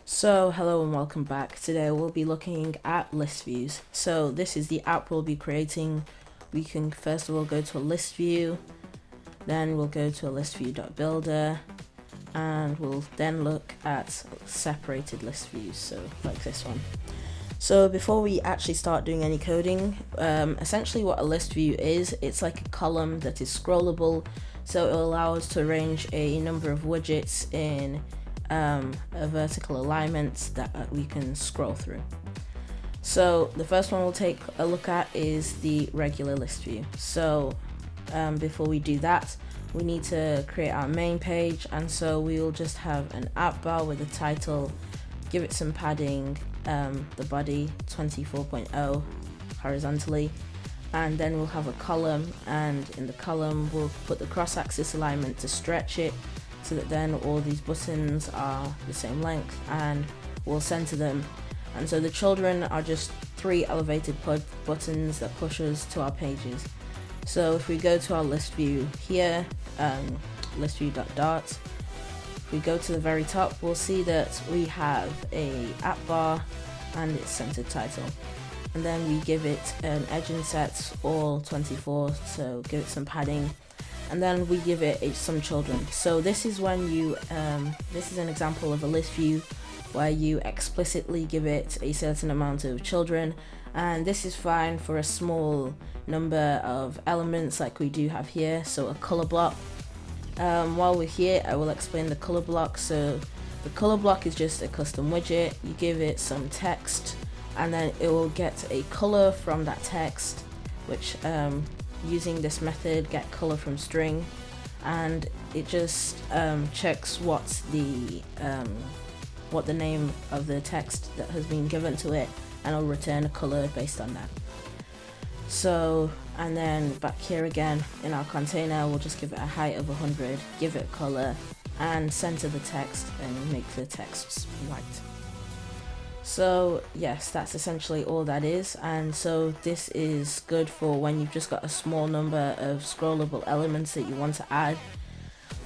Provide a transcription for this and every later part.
So hello and welcome back. Today we'll be looking at ListViews. So this is the app we'll be creating. We can first of all go to a list view, then we'll go to a ListView.builder, and we'll then look at separated list views, so like this one. So before we actually start doing any coding, essentially what a list view is, it's like a column that is scrollable, so it will allow us to arrange a number of widgets in a vertical alignment that we can scroll through. So the first one we'll take a look at is the regular list view. So before we do that, we need to create our main page, and so we will just have an app bar with a title, give it some padding, the body 24.0 horizontally, and then we'll have a column, and in the column we'll put the cross-axis alignment to stretch it so that then all these buttons are the same length, and we'll center them. And so the children are just three elevated buttons that push us to our pages. So if we go to our list view here, listview.dart, if we go to the very top, we'll see that we have a app bar and its centered title. And then we give it an edge inset, all 24, so give it some padding. And then we give it some children. So this is when you, this is an example of a list view where you explicitly give it a certain amount of children, and this is fine for a small number of elements like we do have here, so a color block. While we're here, I will explain the color block. So the color block is just a custom widget. You give it some text, and then it will get a color from that text, which using this method, get color from string, and it just checks what the name of the text that has been given to it, and it'll return a color based on that. So, and then back here again in our container, we'll just give it a height of 100, give it color, and center the text and make the text white. So yes, that's essentially all that is, and so this is good for when you've just got a small number of scrollable elements that you want to add.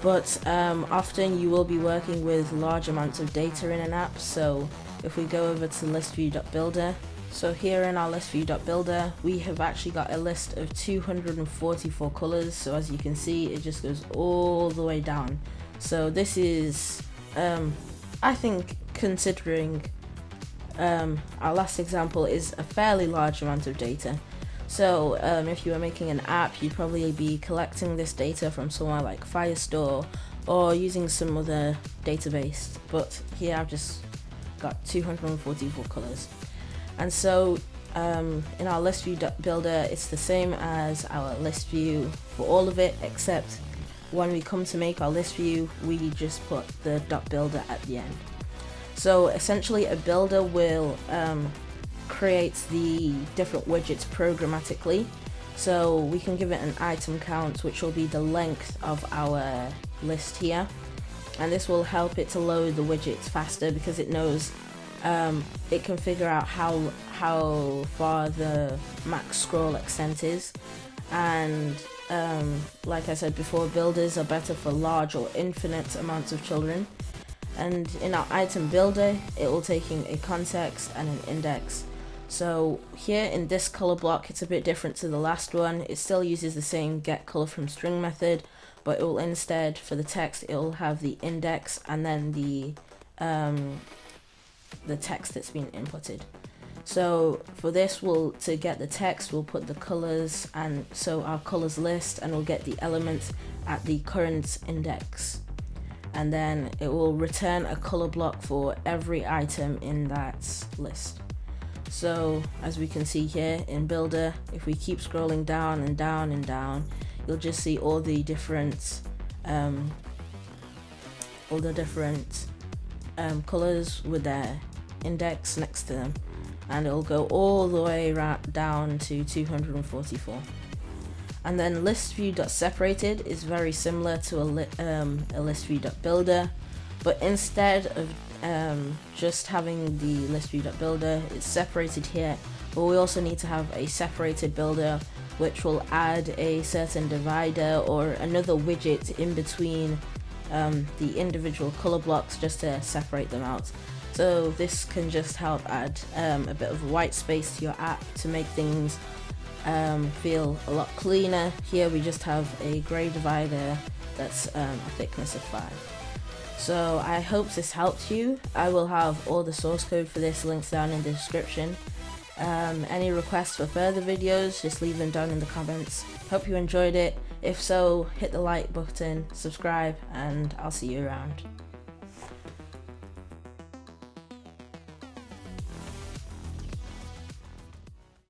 But often you will be working with large amounts of data in an app. So if we go over to listview.builder, so here in our listview.builder, we have actually got a list of 244 colors. So as you can see, it just goes all the way down. So this is, I think, considering our last example, is a fairly large amount of data. So if you were making an app, you'd probably be collecting this data from somewhere like Firestore or using some other database, but here I've just got 244 colors. And so in our listview.builder, it's the same as our list view for all of it, except when we come to make our list view, we just put the .builder at the end. So essentially a builder will create the different widgets programmatically. So we can give it an item count, which will be the length of our list here, and this will help it to load the widgets faster because it knows it can figure out how far the max scroll extent is. And like I said before, builders are better for large or infinite amounts of children. And in our item builder, it will take in a context and an index. So here in this color block, it's a bit different to the last one. It still uses the same get color from string method, but it will instead, for the text, it will have the index and then the text that's been inputted. So for this, to get the text, we'll put the colors, and so our colors list, and we'll get the elements at the current index. And then it will return a color block for every item in that list. So as we can see here in Builder, if we keep scrolling down and down and down, you'll just see all the different colors with their index next to them, and it'll go all the way down to 244. And then listview.separated is very similar to a listview.builder, but instead of just having the listview.builder, it's separated here, but we also need to have a separated builder, which will add a certain divider or another widget in between the individual color blocks just to separate them out. So this can just help add a bit of white space to your app to make things feel a lot cleaner. Here we just have a grey divider that's a thickness of 5. So I hope this helped you. I will have all the source code for this linked down in the description. Any requests for further videos, just leave them down in the comments. Hope you enjoyed it. If so, hit the like button, subscribe, and I'll see you around.